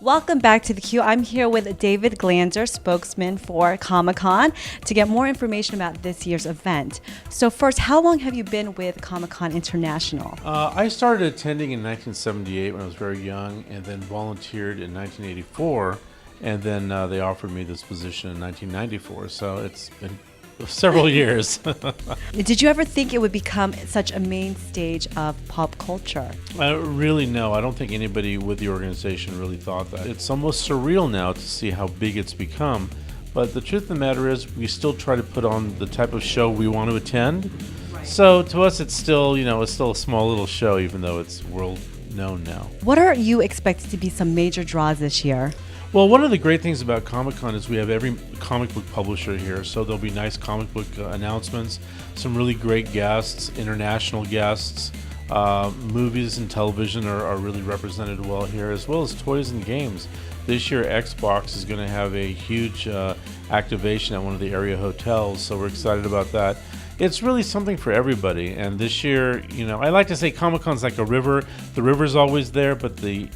Welcome back to theCUBE. I'm here with David Glanzer, spokesman for ComicCon, to get more information about this year's event. So first, how long have you been with ComicCon International? I started attending in 1978 when I was very young, and then volunteered in 1984, and then they offered me this position in 1994, so it's been several years. Did you ever think it would become such a main stage of pop culture? Really, no. I don't think anybody with the organization really thought that. It's almost surreal now to see how big it's become. But the truth of the matter is, we still try to put on the type of show we want to attend. Right. So to us, it's still, it's still a small little show, even though it's world known now. What are you expecting to be some major draws this year? Well, one of the great things about Comic-Con is we have every comic book publisher here, so there'll be nice comic book announcements, some really great guests, international guests. Movies and television are really represented well here, as well as toys and games. This year, Xbox is going to have a huge activation at one of the area hotels, so we're excited about that. It's really something for everybody, and this year, I like to say Comic-Con's like a river. The river's always there, but the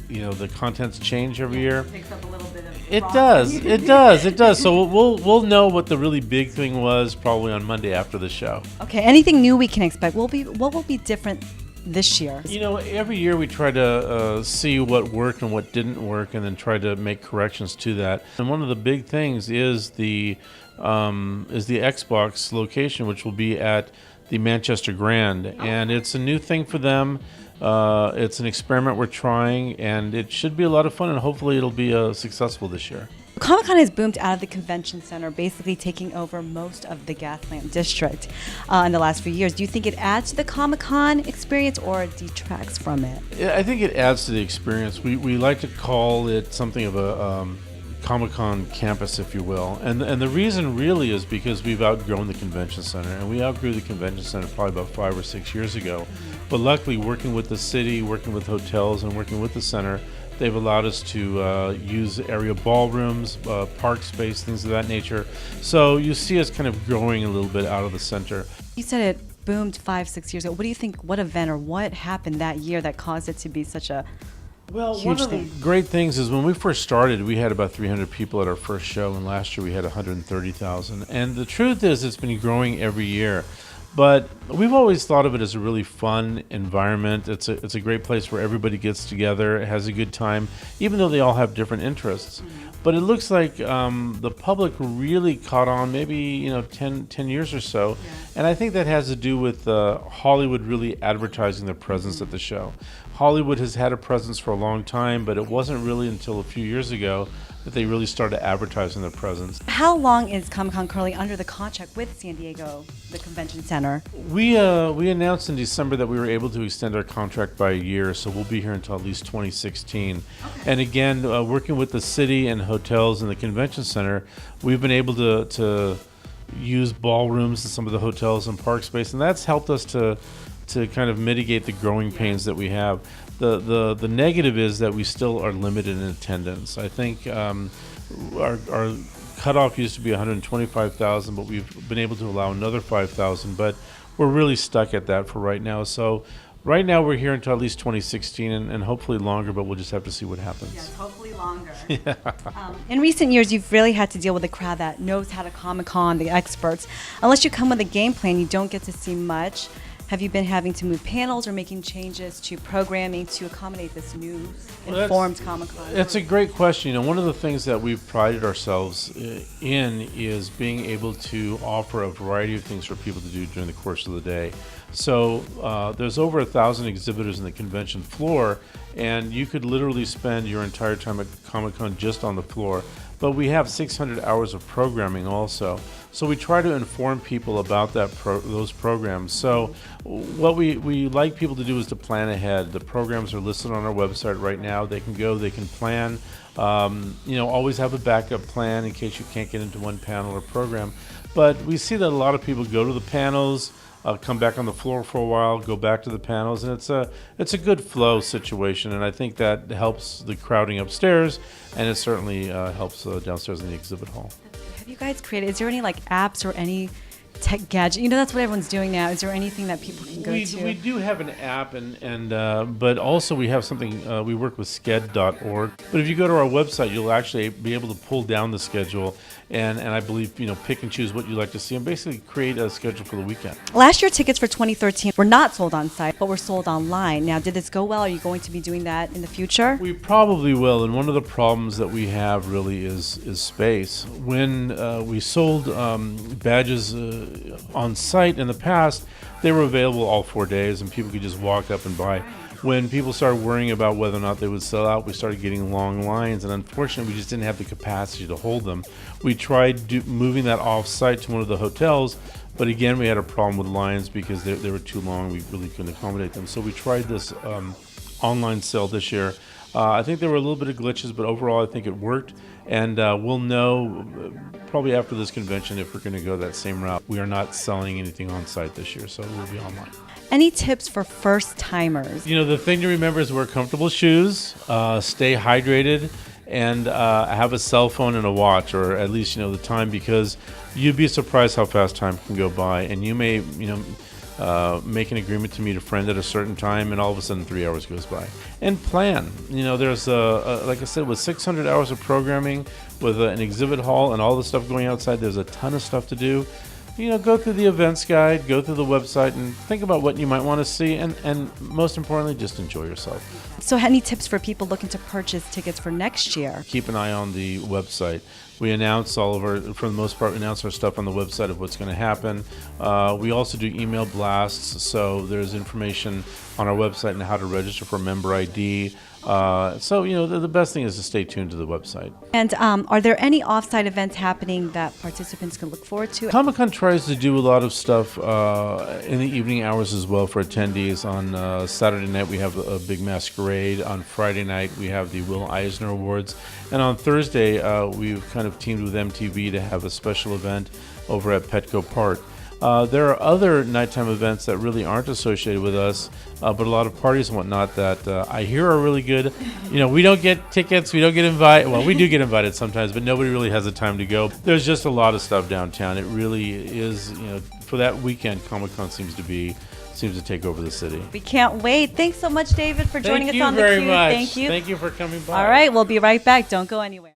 contents change every year. It picks up a little bit of It does. It does. It does. So we'll know what the really big thing was probably on Monday after the show. Okay. Anything new we can expect? What will be different this year? Every year we try to see what worked and what didn't work, and then try to make corrections to that. And one of the big things is the Xbox location, which will be at the Manchester Grand, and it's a new thing for them. It's an experiment we're trying, and it should be a lot of fun, and hopefully it'll be successful this year. ComicCon has boomed out of the convention center, basically taking over most of the Gaslamp district in the last few years. Do you think it adds to the ComicCon experience or detracts from it? I think it adds to the experience. We like to call it something of a Comic-Con campus, if you will. And the reason really is because we've outgrown the convention center, and we outgrew the convention center probably about 5 or 6 years ago. But luckily, working with the city, working with hotels, and working with the center, they've allowed us to use area ballrooms, park space, things of that nature. So you see us kind of growing a little bit out of the center. You said it boomed 5-6 years ago. What do you think, what event or what happened that year that caused it to be such a huge one of thing? the great things is when we first started, we had about 300 people at our first show, and last year we had 130,000. And the truth is, it's been growing every year. But we've always thought of it as a really fun environment. It's a great place where everybody gets together, has a good time, even though they all have different interests. Mm-hmm. But it looks like the public really caught on maybe 10 years or so. Yeah. And I think that has to do with Hollywood really advertising their presence at the show. Hollywood has had a presence for a long time, but it wasn't really until a few years ago that they really started advertising their presence. How long is ComicCon currently under the contract with San Diego, the convention center? We announced in December that we were able to extend our contract by a year, so we'll be here until at least 2016. Okay. And again, working with the city and hotels and the convention center, we've been able to use ballrooms in some of the hotels and park space, and that's helped us to kind of mitigate the growing pains that we have. The negative is that we still are limited in attendance. I think our cutoff used to be 125,000, but we've been able to allow another 5,000, but we're really stuck at that for right now. So right now we're here until at least 2016 and hopefully longer, but we'll just have to see what happens. Yes, hopefully longer. Yeah. In recent years, you've really had to deal with a crowd that knows how to Comic-Con, the experts. Unless you come with a game plan, you don't get to see much. Have you been having to move panels or making changes to programming to accommodate this new informed Comic-Con? That's a great question. One of the things that we've prided ourselves in is being able to offer a variety of things for people to do during the course of the day. So there's over 1,000 exhibitors in the convention floor, and you could literally spend your entire time at Comic-Con just on the floor. But we have 600 hours of programming also. So we try to inform people about those programs. So what we like people to do is to plan ahead. The programs are listed on our website right now. They can go, they can plan. Always have a backup plan in case you can't get into one panel or program. But we see that a lot of people go to the panels, come back on the floor for a while, go back to the panels, and it's a good flow situation, and I think that helps the crowding upstairs, and it certainly helps downstairs in the exhibit hall. Have you guys created, is there any apps or any tech gadget. That's what everyone's doing now. Is there anything that people can go to? We do have an app, but also we have something. We work with sked.org. But if you go to our website, you'll actually be able to pull down the schedule and I believe pick and choose what you like to see and basically create a schedule for the weekend. Last year, tickets for 2013 were not sold on site, but were sold online. Now, did this go well? Are you going to be doing that in the future? We probably will, and one of the problems that we have really is space. When we sold badges on site in the past, they were available all 4 days, and people could just walk up and buy. When people started worrying about whether or not they would sell out, we started getting long lines, and unfortunately, we just didn't have the capacity to hold them. We tried moving that off-site to one of the hotels, but again, we had a problem with lines because they were too long. We really couldn't accommodate them. So we tried this online sale this year. I think there were a little bit of glitches, but overall, I think it worked. And we'll know probably after this convention if we're going to go that same route. We are not selling anything on site this year, so it will be online. Any tips for first timers? The thing to remember is wear comfortable shoes, stay hydrated, and have a cell phone and a watch, or at least the time, because you'd be surprised how fast time can go by, and you may make an agreement to meet a friend at a certain time, and all of a sudden 3 hours goes by. And plan. There's like I said, with 600 hours of programming, with an exhibit hall and all the stuff going outside, there's a ton of stuff to do. Go through the events guide, go through the website, and think about what you might want to see, and most importantly, just enjoy yourself. So any tips for people looking to purchase tickets for next year? Keep an eye on the website. We announce for the most part, we announce our stuff on the website of what's going to happen. We also do email blasts, so there's information on our website on how to register for member ID. The best thing is to stay tuned to the website. And are there any off-site events happening that participants can look forward to? ComicCon tries to do a lot of stuff in the evening hours as well for attendees. On Saturday night, we have a big masquerade. On Friday night, we have the Will Eisner Awards. And on Thursday, we've kind of teamed with MTV to have a special event over at Petco Park. There are other nighttime events that really aren't associated with us, but a lot of parties and whatnot that I hear are really good. We don't get tickets, we don't get invited. Well, we do get invited sometimes, but nobody really has the time to go. There's just a lot of stuff downtown. It really is, for that weekend, Comic-Con seems to take over the city. We can't wait. Thanks so much, David, for joining us on theCUBE. Thank you very much. Thank you. Thank you for coming by. All right, we'll be right back. Don't go anywhere.